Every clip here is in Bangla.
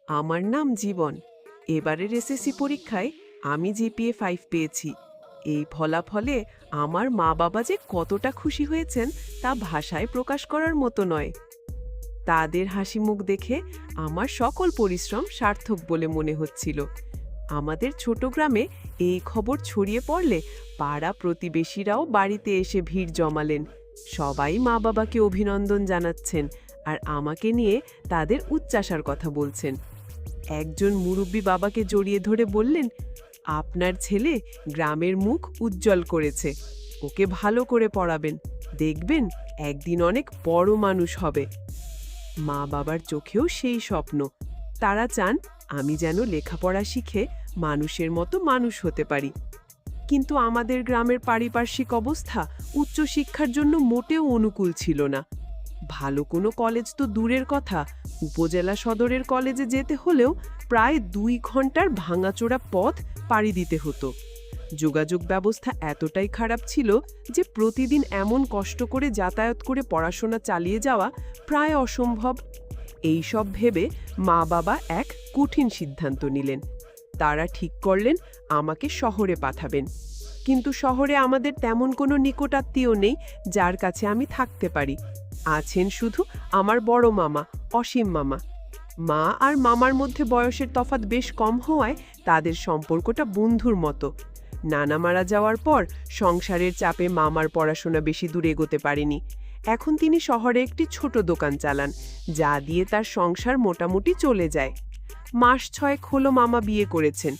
আমার নাম জীবন। এবারের এসএসসি পরীক্ষায় আমি জিপিএ 5 পেয়েছি। এই ফলাফলে আমার মা বাবা যে কতটা খুশি হয়েছেন তা ভাষায় প্রকাশ করার মতো নয়। তাদের হাসি মুখ দেখে আমার সকল পরিশ্রম সার্থক বলে মনে হচ্ছিল। আমাদের ছোট গ্রামে এই খবর ছড়িয়ে পড়লে পাড়া প্রতিবেশীরাও বাড়িতে এসে ভিড় জমালেন। সবাই মা বাবাকে অভিনন্দন জানাচ্ছেন আর আমাকে নিয়ে তাদের উচ্চাসার কথা বলছেন। একজন মুরব্বী বাবাকে জড়িয়ে ধরে বললেন, আপনার ছেলে গ্রামের মুখ উজ্জ্বল করেছে, ওকে ভালো করে পড়াবেন, দেখবেন একদিন অনেক বড় মানুষ হবে। মা বাবার চোখেও সেই স্বপ্ন। তারা চান আমি যেন লেখাপড়া শিখে মানুষের মতো মানুষ হতে পারি। কিন্তু আমাদের গ্রামের পারিপার্শ্বিক অবস্থা উচ্চশিক্ষার জন্য মোটেও অনুকূল ছিল না। ভালো কোনো কলেজ তো দূরের কথা, উপজেলা সদরের কলেজে যেতে হলেও প্রায় 2 ঘন্টার ভাঙাচোরা পথ পাড়ি দিতে হতো। যোগাযোগ ব্যবস্থা এতটাই খারাপ ছিল যে প্রতিদিন এমন কষ্ট করে যাতায়াত করে পড়াশোনা চালিয়ে যাওয়া প্রায় অসম্ভব। এই সব ভেবে মা বাবা এক কঠিন সিদ্ধান্ত নিলেন। তারা ঠিক করলেন আমাকে শহরে পাঠাবেন। কিন্তু শহরে আমাদের তেমন কোনো নিকটাত্মীয় নেই যার কাছে আমি থাকতে পারি। আছেন শুধু আমার বড় মামা অসীম মামা। মা আর মামার মধ্যে বয়সের তফাৎ বেশ কম হওয়ায় তাদের সম্পর্কটা বন্ধুর মতো। নানা মারা যাওয়ার পর সংসারের চাপে মামার পড়াশোনা বেশি দূর এগোতে পারেনি। এখন তিনি শহরে একটি ছোট দোকান চালান, যা দিয়ে তার সংসার মোটামুটি চলে যায়। মাস 6 হলো মামা বিয়ে করেছেন।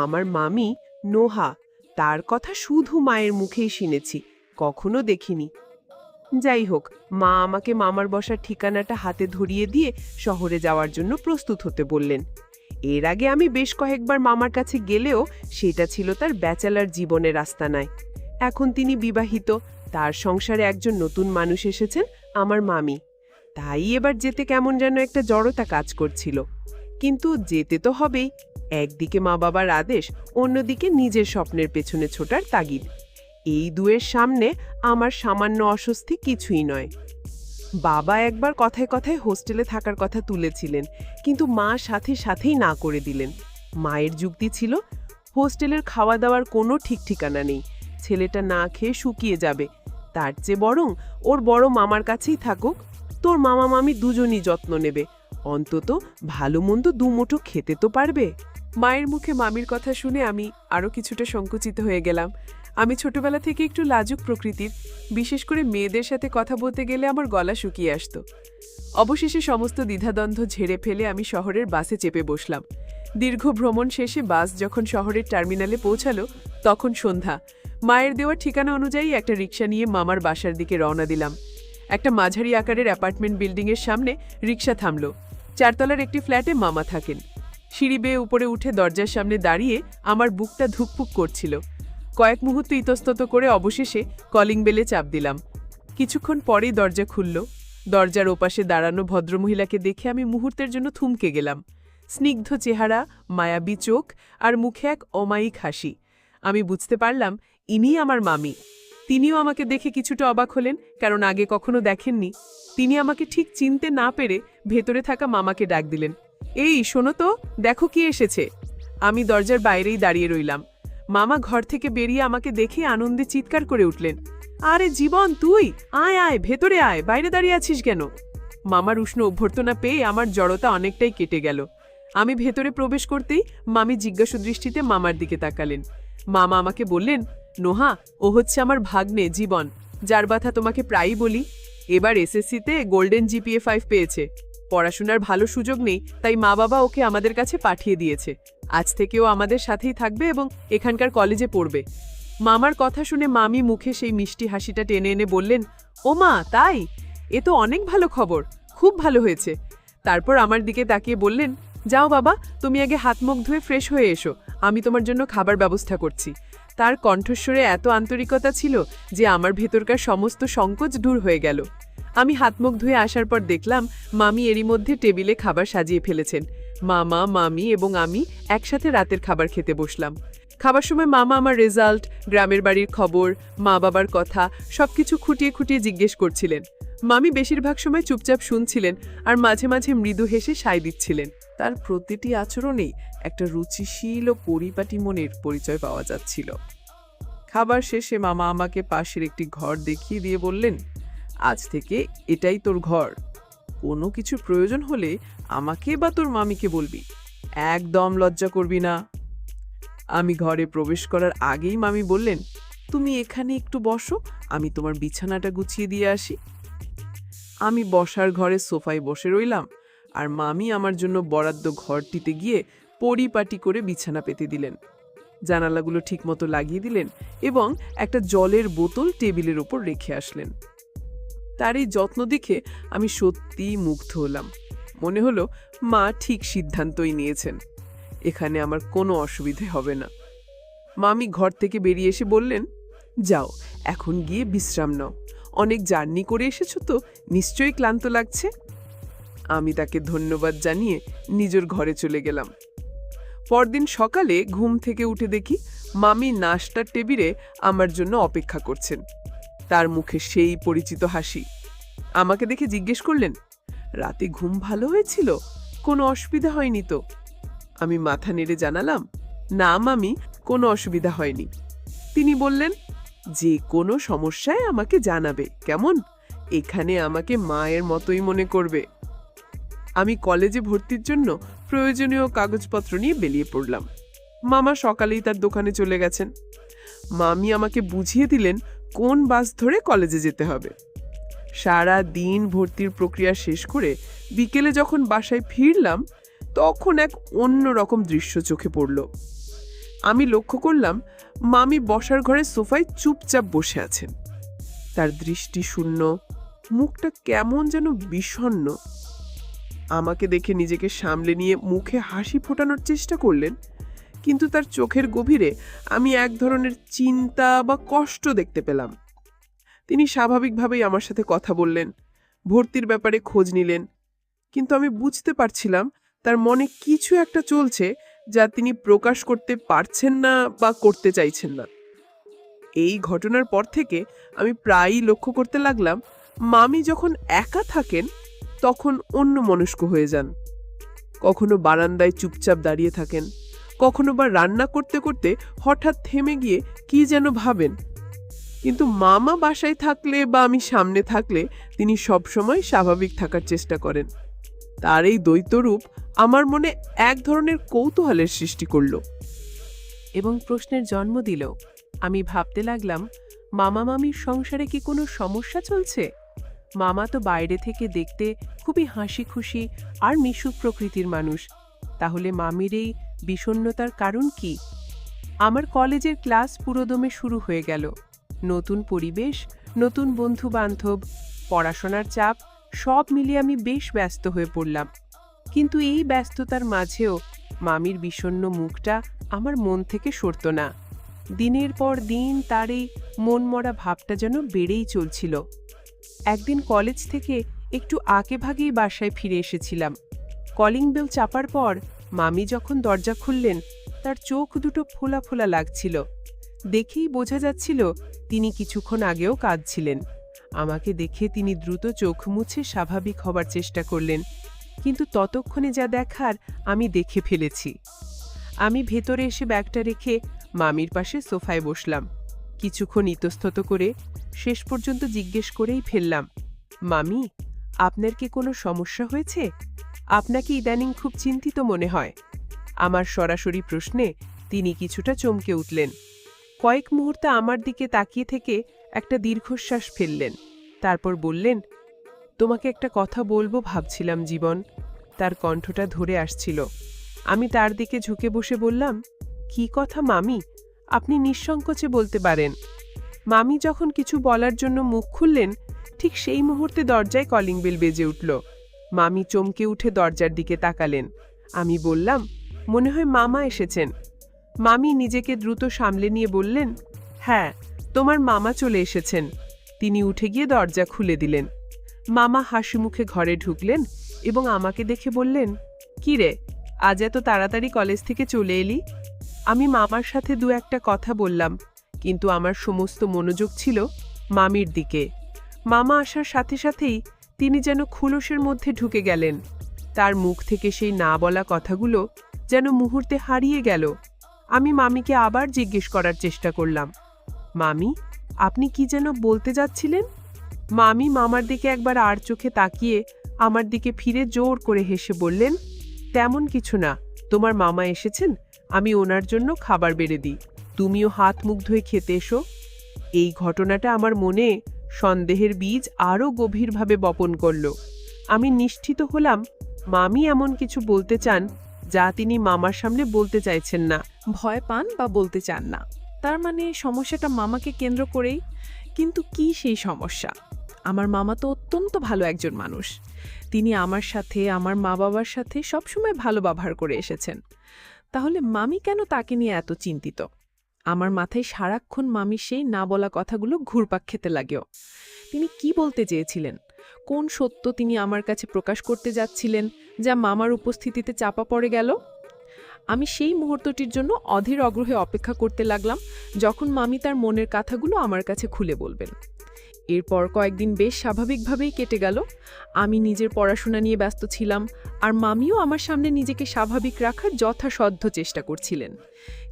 আমার মামি নোহা, তার কথা শুধু মায়ের মুখেই শুনেছি, কখনো দেখিনি। যাই হোক, মা আমাকে মামার বসার ঠিকানাটা হাতে ধরিয়ে দিয়ে শহরে যাওয়ার জন্য প্রস্তুত হতে বললেন। এর আগে আমি বেশ কয়েকবার মামার কাছে গেলেও সেটা ছিল তার ব্যাচেলার জীবনের আস্তানায়। এখন তিনি বিবাহিত, তার সংসারে একজন নতুন মানুষ এসেছেন, আমার মামি। তাই এবার যেতে কেমন যেন একটা জড়তা কাজ করছিল। কিন্তু যেতে তো হবেই। একদিকে মা বাবার আদেশ, অন্যদিকে নিজের স্বপ্নের পেছনে ছোটার তাগিদ। এই দুয়ের সামনে আমার সামান্য অস্বস্তি কিছুই নয়। বাবা একবার কথায় কথায় হোস্টেলে থাকার কথা তুলেছিলেন, কিন্তু মা সাথে সাথেই না করে দিলেন। মায়ের যুক্তি ছিল, হোস্টেলের খাওয়া দাওয়ার কোনো ঠিক ঠিকানা নেই, ছেলেটা না খেয়ে শুকিয়ে যাবে, তার চেয়ে বরং ওর বড় মামার কাছেই থাকুক, তোর মামা মামি দুজনই যত্ন নেবে, অন্তত ভালো মন্দ দুমুঠো খেতে তো পারবে। মায়ের মুখে মামির কথা শুনে আমি আরও কিছুটা সংকুচিত হয়ে গেলাম। আমি ছোটবেলা থেকে একটু লাজুক প্রকৃতির, বিশেষ করে মেয়েদের সাথে কথা বলতে গেলে আমার গলা শুকিয়ে আসতো। অবশেষে সমস্ত দ্বিধাদ্বন্দ্ব ঝেড়ে ফেলে আমি শহরের বাসে চেপে বসলাম। দীর্ঘ ভ্রমণ শেষে বাস যখন শহরের টার্মিনালে পৌঁছালো তখন সন্ধ্যা। মায়ের দেওয়া ঠিকানা অনুযায়ী একটা রিক্সা নিয়ে মামার বাসার দিকে রওনা দিলাম। একটা মাঝারি আকারের অ্যাপার্টমেন্ট বিল্ডিংয়ের সামনে রিক্সা থামল। 4 তলার একটি ফ্ল্যাটে মামা থাকেন। সিঁড়ি বেয়ে উপরে উঠে দরজার সামনে দাঁড়িয়ে আমার বুকটা ধুকপুক করছিল। কয়েক মুহূর্ত ইতস্তত করে অবশেষে কলিং বেলে চাপ দিলাম। কিছুক্ষণ পরেই দরজা খুলল। দরজার ওপাশে দাঁড়ানো ভদ্রমহিলাকে দেখে আমি মুহূর্তের জন্য থমকে গেলাম। স্নিগ্ধ চেহারা, মায়াবী চোখ আর মুখে এক অমায়িক হাসি। আমি বুঝতে পারলাম ইনিই আমার মামি। তিনিও আমাকে দেখে কিছুটা অবাক হলেন, কারণ আগে কখনো দেখেননি। তিনি আমাকে ঠিক চিনতে না পেরে ভেতরে থাকা মামাকে ডাক দিলেন, এই শোনো তো, দেখো কি এসেছে। আমি দরজার বাইরেই দাঁড়িয়ে রইলাম। মামা ঘর থেকে বেরিয়ে আমাকে দেখে আনন্দে চিৎকার করে উঠলেন, আরে জীবন, তুই আয় আয়, ভেতরে আয়, বাইরে দাঁড়িয়ে আছিস কেন? মামার উষ্ণ অভ্যর্থনা পেয়ে আমার জড়তা অনেকটাই কেটে গেল। আমি ভেতরে প্রবেশ করতেই মামি জিজ্ঞাসু দৃষ্টিতে মামার দিকে তাকালেন। মামা আমাকে বললেন, নোহা, ও হচ্ছে আমার ভাগ্নে জীবন, যার কথা তোমাকে প্রায়ই বলি। এবার এসএসসিতে গোল্ডেন জিপিএ 5 পেয়েছে। পড়াশোনার ভালো সুযোগ নেই, তাই মা বাবা ওকে আমাদের কাছে পাঠিয়ে দিয়েছে। আজ থেকে ও আমাদের সাথেই থাকবে এবং এখানকার কলেজে পড়বে। মামার কথা শুনে মামি মুখে সেই মিষ্টি হাসিটা টেনে এনে বললেন, ও মা, তাই? এ তো অনেক ভালো খবর, খুব ভালো হয়েছে। তারপর আমার দিকে তাকিয়ে বললেন, যাও বাবা, তুমি আগে হাত মুখ ধুয়ে ফ্রেশ হয়ে এসো, আমি তোমার জন্য খাবার ব্যবস্থা করছি। তার কণ্ঠস্বরে এত আন্তরিকতা ছিল যে আমার ভেতরকার সমস্ত সংকোচ দূর হয়ে গেল। আমি হাত মুখ ধুয়ে আসার পর দেখলাম মামি এরই মধ্যে টেবিলে খাবার সাজিয়ে ফেলেছেন। মামা, মামি এবং আমি একসাথে রাতের খাবার খেতে বসলাম। খাবার সময় মামা আমার রেজাল্ট, গ্রামের বাড়ির খবর, মা বাবার কথা সবকিছু খুঁটিয়ে খুঁটিয়ে জিজ্ঞেস করছিলেন। মামি বেশিরভাগ সময় চুপচাপ শুনছিলেন আর মাঝে মাঝে মৃদু হেসে সায় দিচ্ছিলেন। তার প্রতিটি আচরণেই একটা রুচিশীল ও পরিপাটি মনের পরিচয় পাওয়া যাচ্ছিল। খাবার শেষে মামা আমাকে পাশের একটি ঘর দেখিয়ে দিয়ে বললেন, আজ থেকে এটাই তোর ঘর। কোনো কিছু প্রয়োজন হলে আমাকে বা তোর মামিকে বলবি, একদম লজ্জা করবি না। আমি ঘরে প্রবেশ করার আগেই মামি বললেন, তুমি এখানে একটু বসো, আমি তোমার বিছানাটা গুছিয়ে দিয়ে আসি। আমি বসার ঘরে সোফায় বসে রইলাম, আর মামি আমার জন্য বরাদ্দ ঘরটিতে গিয়ে পরিপাটি করে বিছানা পেতে দিলেন, জানালাগুলো ঠিকমতো লাগিয়ে দিলেন এবং একটা জলের বোতল টেবিলের ওপর রেখে আসলেন। তার এই যত্ন দেখে আমি সত্যিই মুগ্ধ হলাম। মনে হলো মা ঠিক সিদ্ধান্তই নিয়েছেন, এখানে আমার কোনো অসুবিধে হবে না। মামি ঘর থেকে বেরিয়ে এসে বললেন, যাও এখন গিয়ে বিশ্রাম নাও, অনেক জার্নি করে এসেছো তো, নিশ্চয়ই ক্লান্ত লাগছে। আমি তাকে ধন্যবাদ জানিয়ে নিজের ঘরে চলে গেলাম। পরদিন সকালে ঘুম থেকে উঠে দেখি মামি নাশতার টেবিলে আমার জন্য অপেক্ষা করছেন। তার মুখে সেই পরিচিত হাসি। আমাকে দেখে জিজ্ঞেস করলেন, রাতে ঘুম ভালো হয়েছিল? কোনো অসুবিধা হয়নি তো? আমি মাথা নেড়ে জানালাম, না মামি, কোনো অসুবিধা হয়নি। তিনি বললেন, যে কোনো সমস্যায় আমাকে জানাবে, কেমন? এখানে আমাকে মায়ের মতোই মনে করবে। আমি কলেজে ভর্তির জন্য প্রয়োজনীয় কাগজপত্র নিয়ে বেরিয়ে পড়লাম। মামা সকালেই তার দোকানে চলে গেছেন। মামি আমাকে বুঝিয়ে দিলেন কোন বাস ধরে কলেজে যেতে হবে। সারা দিন ভর্তির প্রক্রিয়া শেষ করে বিকেলে যখন বাসায় ফিরলাম, তখন এক অন্যরকম দৃশ্য চোখে পড়ল। আমি লক্ষ্য করলাম মামি বসার ঘরে সোফায় চুপচাপ বসে আছেন। তার দৃষ্টি শূন্য, মুখটা কেমন যেন বিষণ্ণ। আমাকে দেখে নিজেকে সামলে নিয়ে মুখে হাসি ফোটানোর চেষ্টা করলেন, কিন্তু তার চোখের গভীরে আমি এক ধরনের চিন্তা বা কষ্ট দেখতে পেলাম। তিনি স্বাভাবিকভাবেই আমার সাথে কথা বললেন, ভর্তির ব্যাপারে খোঁজ নিলেন, কিন্তু আমি বুঝতে পারছিলাম তার মনে কিছু একটা চলছে যা তিনি প্রকাশ করতে পারছেন না বা করতে চাইছেন না। এই ঘটনার পর থেকে আমি প্রায়ই লক্ষ্য করতে লাগলাম, মামি যখন একা থাকেন তখন অন্যমনস্ক হয়ে যান। কখনো বারান্দায় চুপচাপ দাঁড়িয়ে থাকেন, কখনো বা রান্না করতে করতে হঠাৎ থেমে গিয়ে কি যেন ভাবেন। কিন্তু মামা বাসায় থাকলে বা আমি সামনে থাকলে তিনি সবসময় স্বাভাবিক থাকার চেষ্টা করেন। তার এই দ্বৈতরূপ আমার মনে এক ধরনের কৌতূহলের সৃষ্টি করল এবং প্রশ্নের জন্ম দিল। আমি ভাবতে লাগলাম, মামা মামির সংসারে কি কোনো সমস্যা চলছে? মামা তো বাইরে থেকে দেখতে খুবই হাসি খুশি আর মিশুক প্রকৃতির মানুষ, তাহলে মামির এই বিষণ্ণতার কারণ কি? আমার কলেজের ক্লাস পুরোদমে শুরু হয়ে গেল। নতুন পরিবেশ, নতুন বন্ধু বান্ধব, পড়াশোনার চাপ, সব মিলিয়ে আমি বেশ ব্যস্ত হয়ে পড়লাম। কিন্তু এই ব্যস্ততার মাঝেও মামির বিষণ্ণ মুখটা আমার মন থেকে সরত না। দিনের পর দিন তার এই মনমরা ভাবটা যেন বেড়েই চলছিল। একদিন কলেজ থেকে একটু আগেভাগেই বাসায় ফিরে এসেছিলাম। কলিং বেল চাপার পর মামি যখন দরজা খুললেন, তার চোখ দুটো ফোলা ফোলা লাগছিল। দেখেই বোঝা যাচ্ছিল তিনি কিছুক্ষণ আগেও কাঁদছিলেন। আমাকে দেখে তিনি দ্রুত চোখ মুছে স্বাভাবিক হবার চেষ্টা করলেন, কিন্তু ততক্ষণে যা দেখার আমি দেখে ফেলেছি। আমি ভেতরে এসে ব্যাগটা রেখে মামির পাশে সোফায় বসলাম। কিছুক্ষণ ইতস্তত করে শেষ পর্যন্ত জিজ্ঞেস করেই ফেললাম, মামি, আপনার কি কোনো সমস্যা হয়েছে? আপনাকে ইদানিং খুব চিন্তিত মনে হয়। আমার সরাসরি প্রশ্নে তিনি কিছুটা চমকে উঠলেন। কয়েক মুহূর্ত আমার দিকে তাকিয়ে থেকে একটা দীর্ঘশ্বাস ফেললেন, তারপর বললেন, তোমাকে একটা কথা বলবো ভাবছিলাম জীবন। তার কণ্ঠটা ধরে আসছিল। আমি তার দিকে ঝুঁকে বসে বললাম, কি কথা মামি? আপনি নিঃসংকোচে বলতে পারেন। মামি যখন কিছু বলার জন্য মুখ খুললেন, ঠিক সেই মুহূর্তে দরজায় কলিং বেল বেজে উঠল। মামি চমকে উঠে দরজার দিকে তাকালেন। আমি বললাম, মনে হয় মামা এসেছেন। মামি নিজেকে দ্রুত সামলে নিয়ে বললেন, হ্যাঁ, তোমার মামা চলে এসেছেন। তিনি উঠে গিয়ে দরজা খুলে দিলেন। মামা হাসি মুখে ঘরে ঢুকলেন এবং আমাকে দেখে বললেন, কি রে, আজ এত তাড়াতাড়ি কলেজ থেকে চলে এলি? আমি মামার সাথে দু একটা কথা বললাম, কিন্তু আমার সমস্ত মনোযোগ ছিল মামির দিকে। মামা আসার সাথে সাথেই তিনি যেন খুলসের মধ্যে ঢুকে গেলেন। তার মুখ থেকে সেই না বলা কথাগুলো যেন মুহূর্তে হারিয়ে গেল। আমি মামিকে আবার জিজ্ঞেস করার চেষ্টা করলাম, মামি, আপনি কি যেন বলতে যাচ্ছিলেন? মামি মামার দিকে একবার আর চোখে তাকিয়ে আমার দিকে ফিরে জোর করে হেসে বললেন, তেমন কিছু না, তোমার মামা এসেছেন, আমি ওনার জন্য খাবার বেড়ে দিই, তুমিও হাত মুখ ধুয়ে খেতে এসো। এই ঘটনাটা আমার মনে সন্দেহের বীজ আরও গভীরভাবে বপন করল। আমি নিশ্চিত হলাম মামি এমন কিছু বলতে চান যা তিনি মামার সামনে বলতে চাইছেন না। ভয় পান বা বলতে চান না, তার মানে সমস্যাটা মামাকে কেন্দ্র করেই। কিন্তু কি সেই সমস্যা? আমার মামা তো অত্যন্ত ভালো একজন মানুষ। তিনি আমার সাথে, আমার মা বাবার সাথে সবসময় ভালো ব্যবহার করে এসেছেন। তাহলে মামি কেন তাকে নিয়ে এত চিন্তিত? আমার মাথায় সারাক্ষণ মামির সেই না বলা কথাগুলো ঘুরপাক খেতে লাগেও। তিনি কি বলতে চেয়েছিলেন? কোন সত্য তিনি আমার কাছে প্রকাশ করতে যাচ্ছিলেন যা মামার উপস্থিতিতে চাপা পড়ে গেল? আমি সেই মুহূর্তটির জন্য অধীর আগ্রহে অপেক্ষা করতে লাগলাম, যখন মামি তার মনের কথাগুলো আমার কাছে খুলে বলবেন। এরপর কয়েকদিন বেশ স্বাভাবিকভাবেই কেটে গেল। আমি নিজের পড়াশোনা নিয়ে ব্যস্ত ছিলাম, আর মামিও আমার সামনে নিজেকে স্বাভাবিক রাখার যথাসাধ্য চেষ্টা করছিলেন।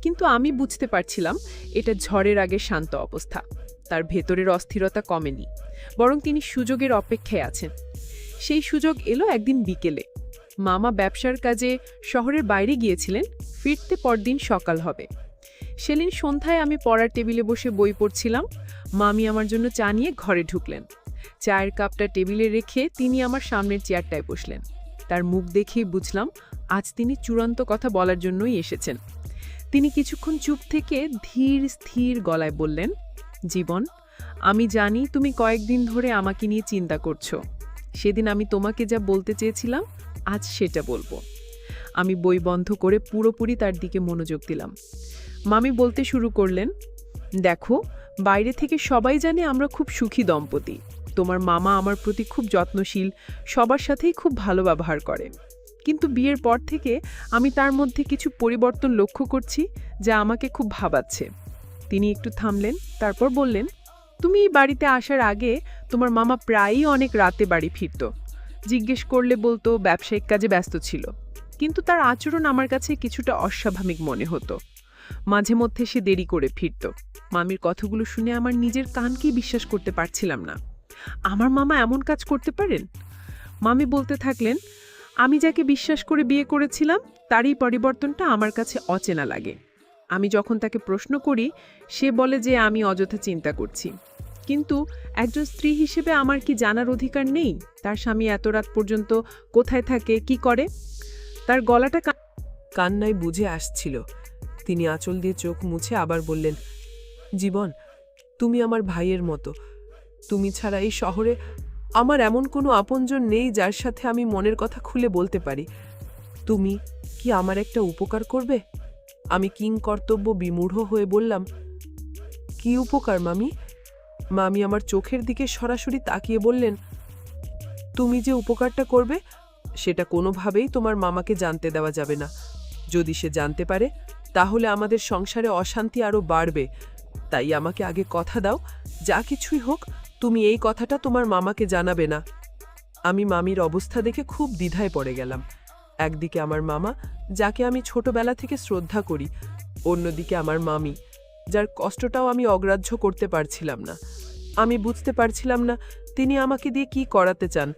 কিন্তু আমি বুঝতে পারছিলাম এটা ঝড়ের আগে শান্ত অবস্থা। তার ভেতরের অস্থিরতা কমেনি, বরং তিনি সুযোগের অপেক্ষায় আছেন। সেই সুযোগ এলো একদিন বিকেলে। মামা ব্যবসার কাজে শহরের বাইরে গিয়েছিলেন, ফিরতে পরদিন সকাল হবে। সেদিন সন্ধ্যায় আমি পড়ার টেবিলে বসে বই পড়ছিলাম। মামি আমার জন্য চা নিয়ে ঘরে ঢুকলেন। চায়ের কাপটা টেবিলে রেখে তিনি আমার সামনের চেয়ারটায় বসলেন। তার মুখ দেখেই বুঝলাম আজ তিনি চূড়ান্ত কথা বলার জন্যই এসেছেন। তিনি কিছুক্ষণ চুপ থেকে ধীর স্থির গলায় বললেন, জীবন, আমি জানি তুমি কয়েকদিন ধরে আমাকে নিয়ে চিন্তা করছো। সেদিন আমি তোমাকে যা বলতে চেয়েছিলাম আজ সেটা বলবো। আমি বই বন্ধ করে পুরোপুরি তার দিকে মনোযোগ দিলাম। মামি বলতে শুরু করলেন, দেখো, বাইরে থেকে সবাই জানে আমরা খুব সুখী দম্পতি। তোমার মামা আমার প্রতি খুব যত্নশীল, সবার সাথেই খুব ভালো ব্যবহার করে। কিন্তু বিয়ের পর থেকে আমি তার মধ্যে কিছু পরিবর্তন লক্ষ্য করছি যা আমাকে খুব ভাবাচ্ছে। তিনি একটু থামলেন, তারপর বললেন, তুমি এই বাড়িতে আসার আগে তোমার মামা প্রায়ই অনেক রাতে বাড়ি ফিরত। জিজ্ঞেস করলে বলতো ব্যবসায়িক কাজে ব্যস্ত ছিল। কিন্তু তার আচরণ আমার কাছে কিছুটা অস্বাভাবিক মনে হতো। মাঝে মধ্যে সে দেরি করে ফিরত। মামির কথাগুলো শুনে আমার নিজের কানকেই বিশ্বাস করতে পারছিলাম না। আমার মামা এমন কাজ করতে পারেন? মামি বলতে থাকলেন, আমি যাকে বিশ্বাস করে বিয়ে করেছিলাম তারই পরিবর্তনটা আমার কাছে অচেনা লাগে। আমি যখন তাকে প্রশ্ন করি, সে বলে যে আমি অযথা চিন্তা করছি। কিন্তু একজন স্ত্রী হিসেবে আমার কি জানার অধিকার নেই তার স্বামী এত রাত পর্যন্ত কোথায় থাকে, কি করে? তার গলাটা কান্নায় বুঝে আসছিল। তিনি আঁচল দিয়ে চোখ মুছে আবার বললেন, জীবন, তুমি আমার ভাইয়ের মতো। তুমি ছাড়া এই শহরে আমার এমন কোনো আপনজন নেই যার সাথে আমি মনের কথা খুলে বলতে পারি। তুমি কি আমার একটা উপকার করবে? আমি কিংকর্তব্য বিমূঢ় হয়ে বললাম, কি উপকার মামি? মামি আমার চোখের দিকে সরাসরি তাকিয়ে বললেন, তুমি যে উপকারটা করবে সেটা কোনোভাবেই তোমার মামাকে জানতে দেওয়া যাবে না। যদি সে জানতে পারে তাহলে আমাদের সংসারে অশান্তি আরও বাড়বে। তাই আমাকে আগে কথা দাও, যা কিছুই হোক তুমি এই কথাটা তোমার মামাকে জানাবে না। আমি মামির অবস্থা দেখে খুব দ্বিধায় পড়ে গেলাম। একদিকে আমার মামা, যাকে আমি ছোটবেলা থেকে শ্রদ্ধা করি, অন্যদিকে আমার মামি, যার কষ্টটাও আমি অগ্রাহ্য করতে পারছিলাম না। আমি বুঝতে পারছিলাম না তিনি আমাকে দিয়ে কি করাতে চান।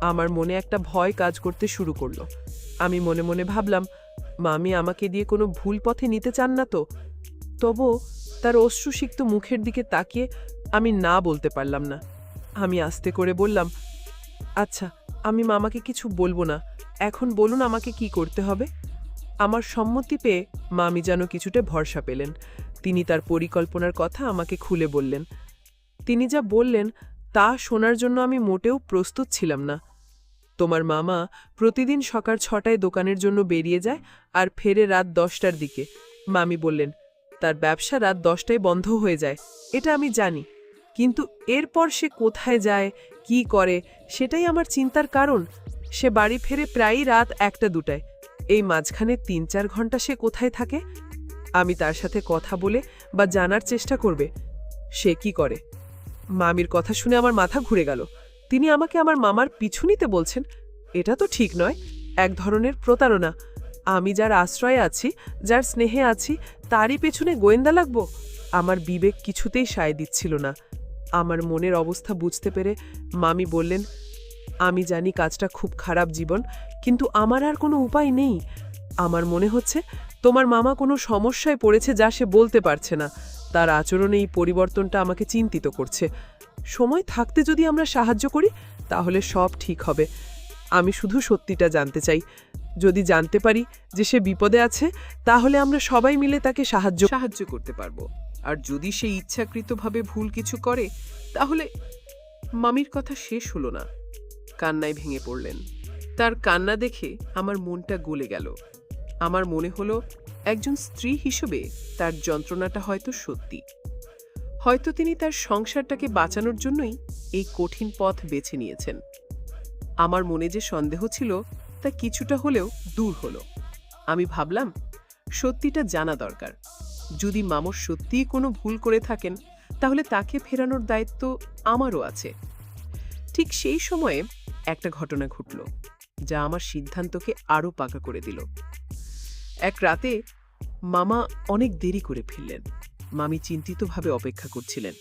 আমার মনে একটা ভয় কাজ করতে শুরু করলো। আমি মনে মনে ভাবলাম, মামি আমাকে দিয়ে কোনো ভুল পথে নিতে চান না তো? তবুও তার অশ্রুসিক্ত মুখের দিকে তাকিয়ে আমি না বলতে পারলাম না। আমি আস্তে করে বললাম, আচ্ছা, আমি মামাকে কিছু বলবো না, এখন বলুন আমাকে কি করতে হবে। আমার সম্মতি পেয়ে মামি যেন কিছুটা ভরসা পেলেন। তিনি তার পরিকল্পনার কথা আমাকে খুলে বললেন। তিনি যা বললেন তা শোনার জন্য আমি মোটেও প্রস্তুত ছিলাম না। তোমার মামা প্রতিদিন সকাল 6টায় দোকানের জন্য বেরিয়ে যায় আর ফেরে রাত 10টার দিকে। মামি বললেন, তার ব্যবসা রাত 10টায় বন্ধ হয়ে যায়, এটা আমি জানি। কিন্তু এরপর সে কোথায় যায়, কি করে, সেটাই আমার চিন্তার কারণ। সে বাড়ি ফেরে প্রায়ই রাত 1টা-2টায়। এই মাঝখানে 3-4 ঘন্টা সে কোথায় থাকে? আমি তার সাথে কথা বলে বা জানার চেষ্টা করবে সে কি করে। মামির কথা শুনে আমার মাথা ঘুরে গেল। তিনি আমাকে আমার মামার পিছু নিতে বলছেন, এটা তো ঠিক নয়। এক ধরনের প্রতারণা। আমি যার আশ্রয়ে আছি, যার স্নেহে আছি, তারই পেছনে গোয়েন্দা লাগব? আমার বিবেক কিছুতেই সায় দিচ্ছিল না। আমার মনের অবস্থা বুঝতে পেরে মামি বললেন, আমি জানি কাজটা খুব খারাপ জীবন, কিন্তু আমার আর কোনো উপায় নেই। আমার মনে হচ্ছে তোমার মামা কোনো সমস্যায় পড়েছে যা সে বলতে পারছে না। তার আচরণে এই পরিবর্তনটা আমাকে চিন্তিত করছে। সময় থাকতে যদি আমরা সাহায্য করি তাহলে সব ঠিক হবে। আমি শুধু সত্যিটা জানতে চাই। যদি জানতে পারি যে সে বিপদে আছে, তাহলে আমরা সবাই মিলে তাকে সাহায্য করতে পারবো। আর যদি সে ইচ্ছাকৃতভাবে ভুল কিছু করে, তাহলে... মামির কথা শেষ হলো না, কান্নায় ভেঙে পড়লেন। তার কান্না দেখে আমার মনটা গলে গেল। আমার মনে হলো একজন স্ত্রী হিসেবে তার যন্ত্রণাটা হয়তো সত্যি। হয়তো তিনি তার সংসারটাকে বাঁচানোর জন্যই এই কঠিন পথ বেছে নিয়েছেন। আমার মনে যে সন্দেহ ছিল তা কিছুটা হলেও দূর হলো। আমি ভাবলাম, সত্যিটা জানা দরকার। যদি মামুর সত্যিই কোনো ভুল করে থাকেন, তাহলে তাকে ফেরানোর দায়িত্ব আমারও আছে। ঠিক সেই সময়ে একটা ঘটনা ঘটল, যা আমার সিদ্ধান্তকে আরও পাকা করে দিল। এক রাতে মামা অনেক দেরি করে ফিরলেন। মামি চিন্তিতভাবে অপেক্ষা করছিলেন।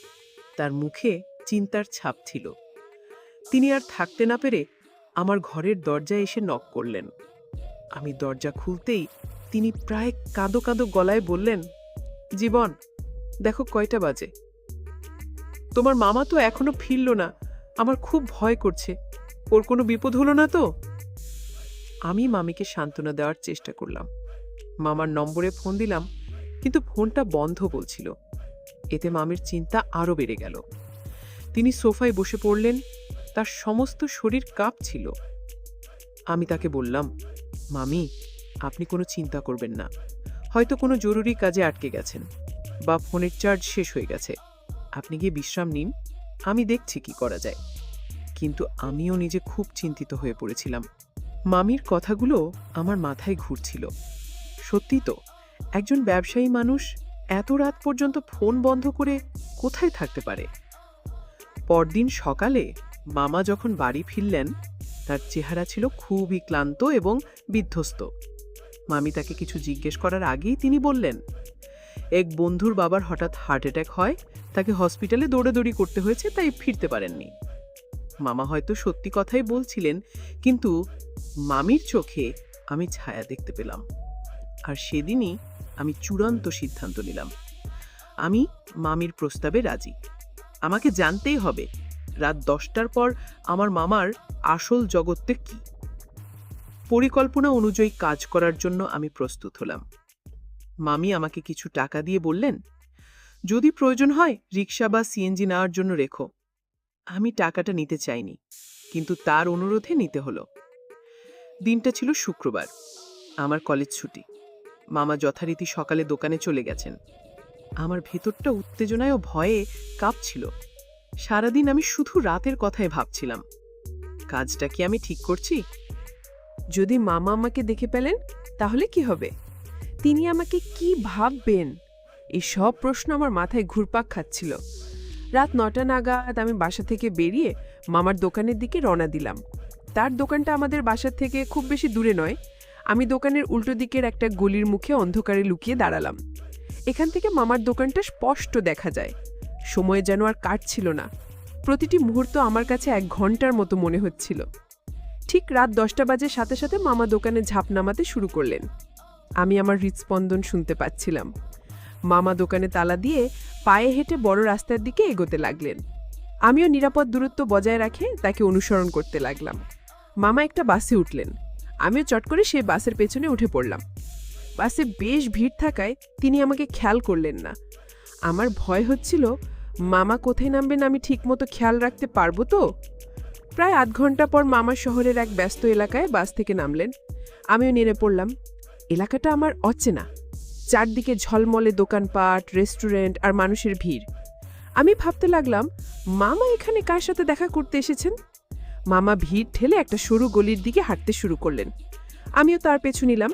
তার মুখে চিন্তার ছাপ ছিল। তিনি আর থাকতে না পেরে আমার ঘরের দরজায় এসে নক করলেন। আমি দরজা খুলতেই তিনি প্রায় কাঁদো কাঁদো গলায় বললেন, জীবন, দেখো কয়টা বাজে। তোমার মামা তো এখনো ফিরল না। আমার খুব ভয় করছে। ওর কোনো বিপদ হলো না তো? আমি মামিকে সান্ত্বনা দেওয়ার চেষ্টা করলাম। মামার নম্বরে ফোন দিলাম, কিন্তু ফোনটা বন্ধ বলছিল। এতে মামির চিন্তা আরও বেড়ে গেল। তিনি সোফায় বসে পড়লেন। তার সমস্ত শরীর কাঁপছিল। আমি তাকে বললাম, মামি, আপনি কোনো চিন্তা করবেন না। হয়তো কোনো জরুরি কাজে আটকে গেছেন, বা ফোনের চার্জ শেষ হয়ে গেছে। আপনি গিয়ে বিশ্রাম নিন, আমি দেখছি কি করা যায়। কিন্তু আমিও নিজে খুব চিন্তিত হয়ে পড়েছিলাম। মামির কথাগুলো আমার মাথায় ঘুরছিল। সত্যি তো, একজন ব্যবসায়ী মানুষ এত রাত পর্যন্ত ফোন বন্ধ করে কোথায় থাকতে পারে? পরদিন সকালে মামা যখন বাড়ি ফিরলেন, তার চেহারা ছিল খুবই ক্লান্ত এবং বিধ্বস্ত। মামি তাকে কিছু জিজ্ঞেস করার আগেই তিনি বললেন, এক বন্ধুর বাবার হঠাৎ হার্ট অ্যাটাক হয়, তাকে হসপিটালে দৌড়াদৌড়ি করতে হয়েছে, তাই ফিরতে পারেননি। মামা হয়তো সত্যি কথাই বলছিলেন, কিন্তু মামির চোখে আমি ছায়া দেখতে পেলাম। আর সেদিনই আমি চূড়ান্ত সিদ্ধান্ত নিলাম। আমি মামির প্রস্তাবে রাজি। আমাকে জানতেই হবে রাত 10টার পর আমার মামার আসল জগৎটা কি। পরিকল্পনা অনুযায়ী কাজ করার জন্য আমি প্রস্তুত হলাম। মামি আমাকে কিছু টাকা দিয়ে বললেন, যদি প্রয়োজন হয় রিক্সা বা সিএনজি নেওয়ার জন্য রেখো। আমি টাকাটা নিতে চাইনি, কিন্তু তার অনুরোধে নিতে হলো। দিনটা ছিল শুক্রবার, আমার কলেজ ছুটি। মামা যথারীতি সকালে দোকানে চলে গেছেন। আমার ভেতরটা উত্তেজনায় ও ভয়ে কাঁপছিল। সারাদিন আমি শুধু রাতের কথাই ভাবছিলাম, কাজটা কি আমি ঠিক করছি? যদি মামা আমাকে দেখে পেলেন তাহলে কি হবে? তিনি আমাকে কি ভাববেন? এই সব প্রশ্ন আমার মাথায় ঘুরপাক খাচ্ছিল। রাত 9টা নাগাদ আমি বাসা থেকে বেরিয়ে মামার দোকানের দিকে রওনা দিলাম। তার দোকানটা আমাদের বাসার থেকে খুব বেশি দূরে নয়। আমি দোকানের উল্টো দিকের একটা গলির মুখে অন্ধকারে লুকিয়ে দাঁড়ালাম। এখান থেকে মামার দোকানটা স্পষ্ট দেখা যায়। সময় যেন আর কাটছিল না। প্রতিটি মুহূর্ত আমার কাছে 1 ঘন্টার মতো মনে হচ্ছিল। ঠিক রাত 10টা বাজে সাথে সাথে মামা দোকানে ঝাঁপ নামাতে শুরু করলেন। আমি আমার হৃদস্পন্দন শুনতে পাচ্ছিলাম। মামা দোকানে তালা দিয়ে পায়ে হেঁটে বড় রাস্তার দিকে এগোতে লাগলেন। আমিও নিরাপদ দূরত্ব বজায় রাখে তাকে অনুসরণ করতে লাগলাম। মামা একটা বাসে উঠলেন। আমিও চট করে সেই বাসের পেছনে উঠে পড়লাম। বাসে বেশ ভিড় থাকায় তিনি আমাকে খেয়াল করলেন না। আমার ভয় হচ্ছিল, মামা কোথায় নামবেন আমি ঠিকমতো খেয়াল রাখতে পারবো তো? প্রায় 8 ঘন্টা পর মামা শহরের এক ব্যস্ত এলাকায় বাস থেকে নামলেন। আমিও নেমে পড়লাম। এলাকাটা আমার অচেনা। চারদিকে ঝলমলে দোকানপাট, রেস্টুরেন্ট আর মানুষের ভিড়। আমি ভাবতে লাগলাম, মামা এখানে কার সাথে দেখা করতে এসেছেন? মামা ভিড় ঠেলে একটা সরু গলির দিকে হাঁটতে শুরু করলেন। আমিও তার পেছু নিলাম।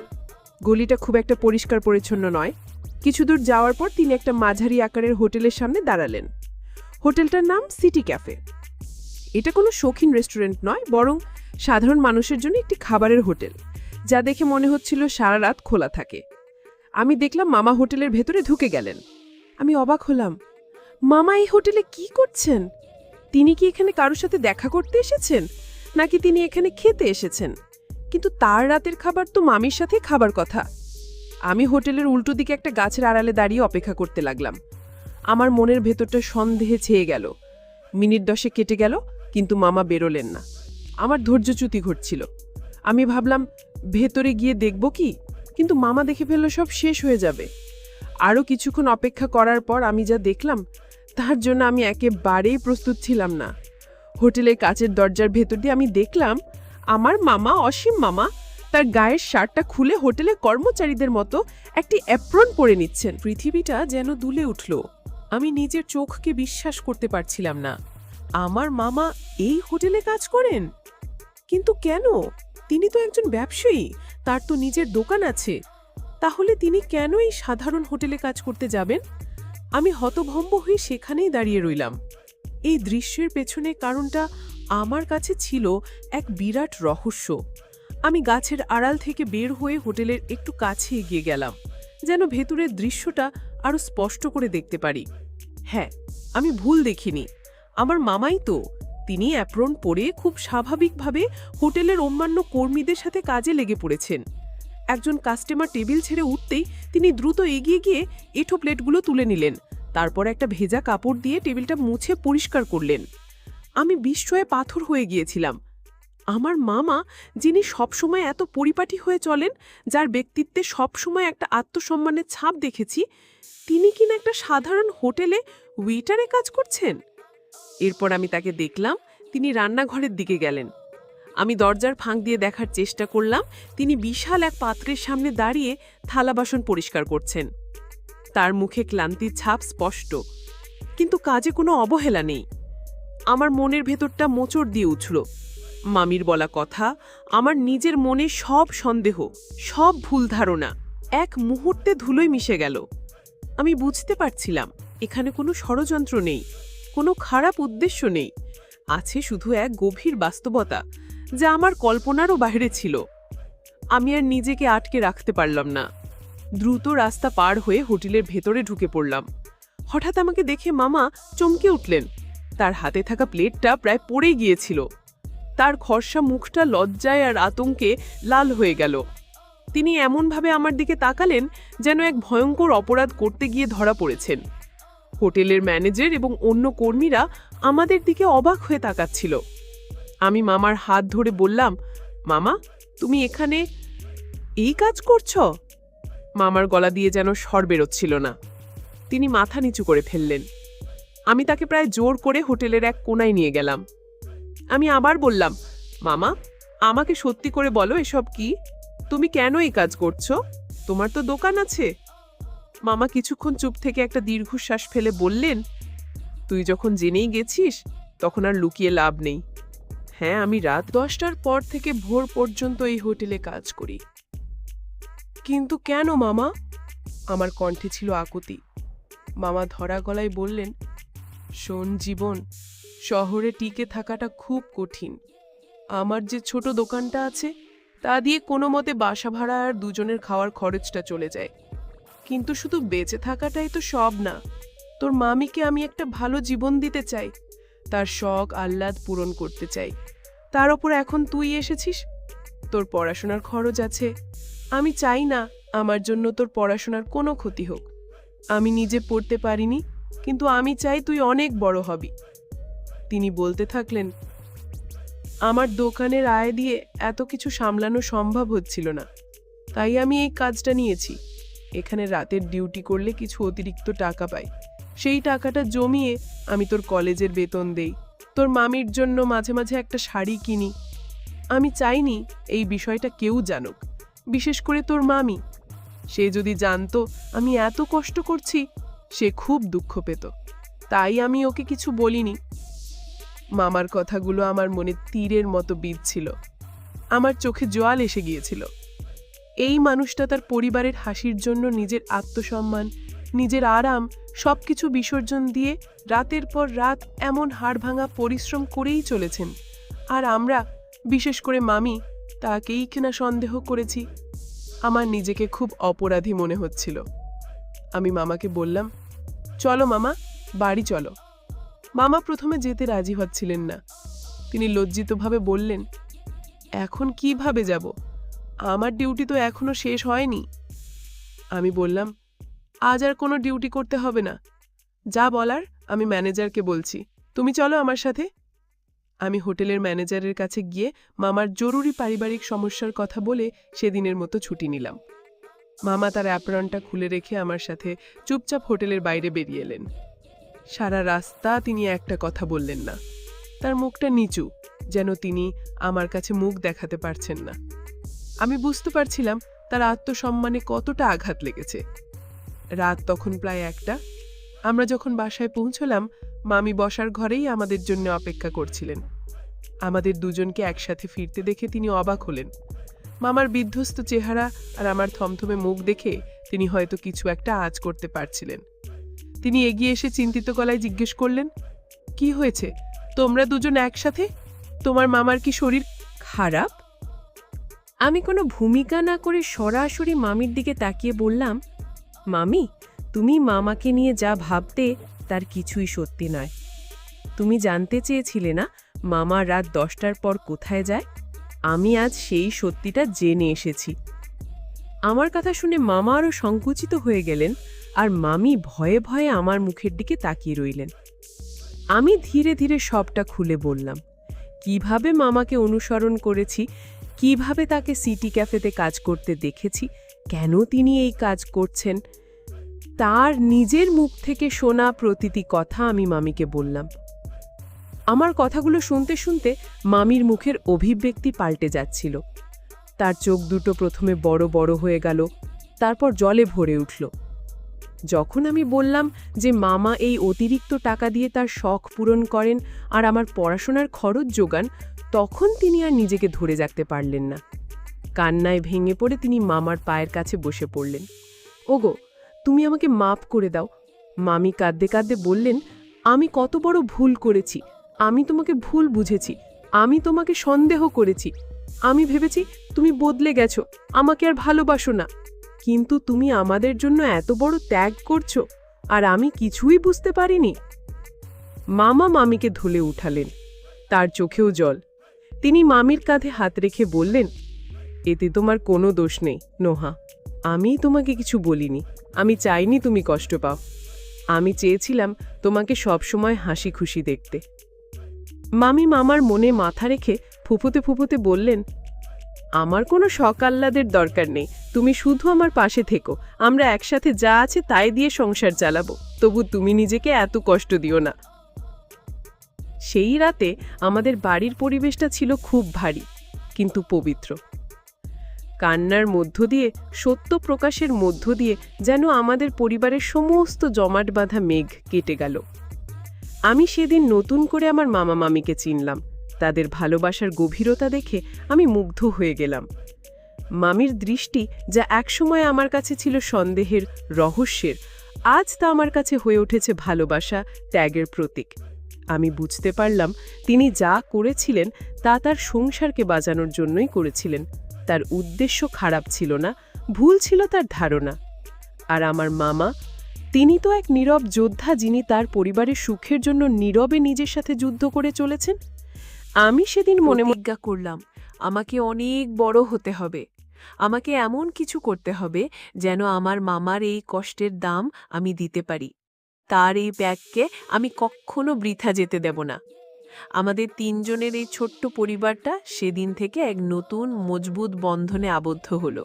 গলিটা খুব একটা পরিষ্কার পরিচ্ছন্ন নয়। কিছু দূর যাওয়ার পর তিনি একটা মাঝারি আকারের হোটেলের সামনে দাঁড়ালেন। হোটেলটার নাম সিটি ক্যাফে। এটা কোনো শৌখিন রেস্টুরেন্ট নয়, বরং সাধারণ মানুষের জন্য একটি খাবারের হোটেল। যা দেখে মনে হচ্ছিল সারা রাত খোলা থাকে। আমি দেখলাম মামা হোটেলের ভেতরে ঢুকে গেলেন। আমি অবাক হলাম, মামা এই হোটেলে কি করছেন? তিনি কি এখানে কারোর সাথে দেখা করতে এসেছেন, নাকি তিনি এখানে খেতে এসেছেন? কিন্তু তার রাতের খাবার তো মামির সাথে খাবার কথা। আমি হোটেলের উল্টো দিকে একটা গাছের আড়ালে দাঁড়িয়ে অপেক্ষা করতে লাগলাম। আমার মনের ভেতরটা সন্দেহে ছেয়ে গেল। মিনিট 10 কেটে গেল, কিন্তু মামা বেরোলেন না। আমার ধৈর্যচ্যুতি ঘটছিল। আমি ভাবলাম ভেতরে গিয়ে দেখব কি, কিন্তু মামা দেখে ফেললে সব শেষ হয়ে যাবে। আরও কিছুক্ষণ অপেক্ষা করার পর আমি যা দেখলাম তার জন্য আমি একেবারেই প্রস্তুত ছিলাম না। হোটেলের কাচের দরজার ভেতর দিয়ে আমি দেখলাম আমার মামা, অসীম মামা, তার গায়ের শার্টটা খুলে হোটেলের কর্মচারীদের মতো একটি অ্যাপ্রন পরে নিচ্ছেন। পৃথিবীটা যেন দুলে উঠল। আমি নিজের চোখকে বিশ্বাস করতে পারছিলাম না। আমার মামা এই হোটেলে কাজ করেন? কিন্তু কেন? তিনি তো একজন ব্যবসায়ী, তার তো নিজের দোকান আছে। তাহলে তিনি কেন এই সাধারণ হোটেলে কাজ করতে যাবেন? আমি হতভম্ব হয়ে সেখানেই দাঁড়িয়ে রইলাম। এই দৃশ্যের পেছনে কারণটা আমার কাছে ছিল এক বিরাট রহস্য। আমি গাছের আড়াল থেকে বের হয়ে হোটেলের একটু কাছে এগিয়ে গেলাম, যেন ভেতরের দৃশ্যটা আরো স্পষ্ট করে দেখতে পারি। হ্যাঁ, আমি ভুল দেখিনি। আমার মামাই তো। তিনি অ্যাপ্রন পরে খুব স্বাভাবিকভাবে হোটেলের অন্যান্য কর্মীদের সাথে কাজে লেগে পড়েছেন। একজন কাস্টমার টেবিল ছেড়ে উঠতেই তিনি দ্রুত এগিয়ে গিয়ে এঁঠো প্লেটগুলো তুলে নিলেন। তারপর একটা ভেজা কাপড় দিয়ে টেবিলটা মুছে পরিষ্কার করলেন। আমি বিস্ময়ে পাথর হয়ে গিয়েছিলাম। আমার মামা, যিনি সবসময় এত পরিপাটি হয়ে চলেন, যার ব্যক্তিত্বে সবসময় একটা আত্মসম্মানের ছাপ দেখেছি, তিনি কিনা একটা সাধারণ হোটেলে ওয়েটারে কাজ করছেন। এরপর আমি তাকে দেখলাম তিনি রান্নাঘরের দিকে গেলেন। আমি দরজার ফাঁক দিয়ে দেখার চেষ্টা করলাম তিনি বিশাল এক পাত্রের সামনে দাঁড়িয়ে থালা বাসন পরিষ্কার করছেন। তার মুখে ক্লান্তির ছাপ স্পষ্ট, কিন্তু কাজে কোনো অবহেলা নেই। আমার মনের ভেতরটা মোচড় দিয়ে উঠল। মামির বলা কথা, আমার নিজের মনে সব সন্দেহ, সব ভুল ধারণা এক মুহূর্তে ধুলোয় মিশে গেল। আমি বুঝতে পারছিলাম এখানে কোনো ষড়যন্ত্র নেই, কোনো খারাপ উদ্দেশ্য নেই। আছে শুধু এক গভীর বাস্তবতা, যা আমার কল্পনারও বাইরে ছিল। আমি আর নিজেকে আটকে রাখতে পারলাম না। দ্রুত রাস্তা পার হয়ে হোটেলের ভেতরে ঢুকে পড়লাম। হঠাৎ আমাকে দেখে মামা চমকে উঠলেন। তার হাতে থাকা প্লেটটা প্রায় পড়ে গিয়েছিল। তার খরসা মুখটা লজ্জায় আর আতঙ্কে লাল হয়ে গেল। তিনি এমনভাবে আমার দিকে তাকালেন যেন এক ভয়ঙ্কর অপরাধ করতে গিয়ে ধরা পড়েছেন। হোটেলের ম্যানেজার এবং অন্য কর্মীরা আমাদের দিকে অবাক হয়ে তাকাচ্ছিল। আমি মামার হাত ধরে বললাম, মামা, তুমি এখানে এই কাজ করছো? মামার গলা দিয়ে যেন স্বর বেরোচ্ছিল না। তিনি মাথা নিচু করে ফেললেন। আমি তাকে প্রায় জোর করে হোটেলের এক কোণায় নিয়ে গেলাম। আমি আবার বললাম, মামা, আমাকে সত্যি করে বলো এসব কি? তুমি কেন এই কাজ করছো? তোমার তো দোকান আছে। মামা কিছুক্ষণ চুপ থেকে একটা দীর্ঘশ্বাস ফেলে বললেন, তুই যখন জেনেই গেছিস তখন আর লুকিয়ে লাভ নেই। হ্যাঁ, আমি রাত 10টার পর থেকে ভোর পর্যন্ত এই হোটেলে কাজ করি। কিন্তু কেন মামা? আমার কণ্ঠে ছিল আকুতি। মামা ধরা গলায় বললেন, শোন জীবন, শহরে টিকে থাকাটা খুব কঠিন। আমার যে ছোট দোকানটা আছে তা দিয়ে কোনো মতে বাসা ভাড়া আর দুজনের খাওয়ার খরচটা চলে যায়। কিন্তু শুধু বেঁচে থাকাটাই তো সব না। তোর মামিকে আমি একটা ভালো জীবন দিতে চাই, তার শখ আহ্লাদ পূরণ করতে চাই। তার ওপর এখন তুই এসেছিস, তোর পড়াশোনার খরচ আছে। আমি চাই না আমার জন্য তোর পড়াশোনার কোনো ক্ষতি হোক। আমি নিজে পড়তে পারিনি, কিন্তু আমি চাই তুই অনেক বড় হবি। তিনি বলতে থাকলেন, আমার দোকানের আয় দিয়ে এত কিছু সামলানো সম্ভব হচ্ছিল না, তাই আমি এই কাজটা নিয়েছি। এখানে রাতের ডিউটি করলে কিছু অতিরিক্ত টাকা পাই। সেই টাকাটা জমিয়ে আমি তোর কলেজের বেতন দেই, তোর মামির জন্য মাঝে মাঝে একটা শাড়ি কিনি। আমি চাইনি এই বিষয়টা কেউ জানুক, বিশেষ করে তোর মামি। সে যদি জানতো আমি এত কষ্ট করছি, সে খুব দুঃখ পেত। তাই আমি ওকে কিছু বলিনি। মামার কথাগুলো আমার মনে তীরের মতো বিঁধছিল। আমার চোখে জল এসে গিয়েছিল। এই মানুষটা তার পরিবারের হাসির জন্য নিজের আত্মসম্মান, নিজের আরাম সবকিছু বিসর্জন দিয়ে রাতের পর রাত এমন হাড়ভাঙা পরিশ্রম করেই চলেছেন। আর আমরা, বিশেষ করে মামি, তাকেই কিনা সন্দেহ করেছি। আমার নিজেকে খুব অপরাধী মনে হচ্ছিল। আমি মামাকে বললাম, চলো মামা, বাড়ি চলো। মামা প্রথমে যেতে রাজি হচ্ছিলেন না। তিনি লজ্জিতভাবে বললেন, এখন কিভাবে যাব? আমার ডিউটি তো এখনো শেষ হয়নি। আমি বললাম, আজ আর কোনো ডিউটি করতে হবে না। যা বলার আমি ম্যানেজারকে বলছি, তুমি চলো আমার সাথে। আমি হোটেলের ম্যানেজারের কাছে গিয়ে মামার জরুরি পারিবারিক সমস্যার কথা বলে সেদিনের মতো ছুটি নিলাম। মামা তার অ্যাপ্রনটা খুলে রেখে আমার সাথে চুপচাপ হোটেলের বাইরে বেরিয়ে এলেন। সারা রাস্তা তিনি একটা কথা বললেন না। তার মুখটা নিচু, যেন তিনি আমার কাছে মুখ দেখাতে পারছেন না। আমি বুঝতে পারছিলাম তার আত্মসম্মানে কতটা আঘাত লেগেছে। রাত তখন প্রায় 1টা। আমরা যখন বাসায় পৌঁছলাম, মামি বসার ঘরেই আমাদের জন্য অপেক্ষা করছিলেন। আমাদের দুজনকে একসাথে ফিরতে দেখে তিনি অবাক হলেন। মামার বিধ্বস্ত চেহারা আর আমার থমথমে মুখ দেখে তিনি হয়তো কিছু একটা আঁচ করতে পারছিলেন। তিনি এগিয়ে এসে চিন্তিত গলায় জিজ্ঞেস করলেন, কি হয়েছে? তোমরা দুজন একসাথে? তোমার মামার কি শরীর খারাপ? আমি কোনো ভূমিকা না করে সরাসরি মামির দিকে তাকিয়ে বললাম, মামি, তুমি মামাকে নিয়ে যা ভাবতে তার কিছুই সত্যি নয়। তুমি জানতে চেয়েছিলে না মামা রাত 10টার পর কোথায় যায়? আমি আজ সেই সত্যিটা জেনে এসেছি। আমার কথা শুনে মামা আরও সংকুচিত হয়ে গেলেন, আর মামি ভয়ে ভয়ে আমার মুখের দিকে তাকিয়ে রইলেন। আমি ধীরে ধীরে সবটা খুলে বললাম, কিভাবে মামাকে অনুসরণ করেছি, কিভাবে তাকে সিটি ক্যাফেতে কাজ করতে দেখেছি, কেন তিনি এই কাজ করছেন। তার নিজের মুখ থেকে শোনা প্রতিটি কথা আমি মামিকে বললাম। আমার কথাগুলো শুনতে শুনতে মামির মুখের অভিব্যক্তি পাল্টে যাচ্ছিল। তার চোখ দুটো প্রথমে বড় বড় হয়ে গেল, তারপর জলে ভরে উঠল। যখন আমি বললাম যে মামা এই অতিরিক্ত টাকা দিয়ে তার শখ পূরণ করেন আর আমার পড়াশোনার খরচ যোগান, তখন তিনি আর নিজেকে ধরে রাখতে পারলেন না। কান্নায় ভেঙে পড়ে তিনি মামার পায়ের কাছে বসে পড়লেন। ওগো, তুমি আমাকে মাপ করে দাও। মামি কাঁদতে কাঁদতে বললেন, আমি কত বড় ভুল করেছি। আমি তোমাকে ভুল বুঝেছি। আমি তোমাকে সন্দেহ করেছি। আমি ভেবেছি তুমি বদলে গেছো, আমাকে আর ভালোবাসো না। কিন্তু তুমি আমাদের জন্য এত বড় ত্যাগ করছো, আর আমি কিছুই বুঝতে পারিনি। মামা মামিকে ধুলে উঠালেন, তার চোখেও জল। তিনি মামির কাঁধে হাত রেখে বললেন, এতে তোমার কোনো দোষ নেই নোহা। আমি তোমাকে কিছু বলিনি। আমি চাইনি তুমি কষ্ট পাও। আমি চেয়েছিলাম তোমাকে সবসময় হাসি খুশি দেখতে। মামি মামার মনে মাথা রেখে ফুফুতে ফুফুতে বললেন, আমার কোনো শখ আহ্লাদের দরকার নেই। তুমি শুধু আমার পাশে থেকো। আমরা একসাথে যা আছে তাই দিয়ে সংসার চালাবো। তবু তুমি নিজেকে এত কষ্ট দিও না। সেই রাতে আমাদের বাড়ির পরিবেশটা ছিল খুব ভারী, কিন্তু পবিত্র। কান্নার মধ্য দিয়ে, সত্য প্রকাশের মধ্য দিয়ে যেন আমাদের পরিবারের সমস্ত জমাট বাঁধা মেঘ কেটে গেল। আমি সেদিন নতুন করে আমার মামা মামিকে চিনলাম। তাদের ভালোবাসার গভীরতা দেখে আমি মুগ্ধ হয়ে গেলাম। মামির দৃষ্টি, যা একসময় আমার কাছে ছিল সন্দেহের, রহস্যের, আজ তা আমার কাছে হয়ে উঠেছে ভালোবাসা, ত্যাগের প্রতীক। আমি বুঝতে পারলাম তিনি যা করেছিলেন তা তার সংসারকে বাঁচানোর জন্যই করেছিলেন। তার উদ্দেশ্য খারাপ ছিল না, ভুল ছিল তার ধারণা। আর আমার মামা, তিনি তো এক নীরব যোদ্ধা, যিনি তার পরিবারের সুখের জন্য নীরবে নিজের সাথে যুদ্ধ করে চলেছেন। আমি সেদিন মনে প্রতিজ্ঞা করলাম, আমাকে অনেক বড় হতে হবে। আমাকে এমন কিছু করতে হবে যেন আমার মামার এই কষ্টের দাম আমি দিতে পারি। তার এই ব্যাগকে আমি কখনো বৃথা যেতে দেব না। আমাদের 3 জনের এই ছোট্ট পরিবারটা সেদিন থেকে এক নতুন মজবুত বন্ধনে আবদ্ধ হলো।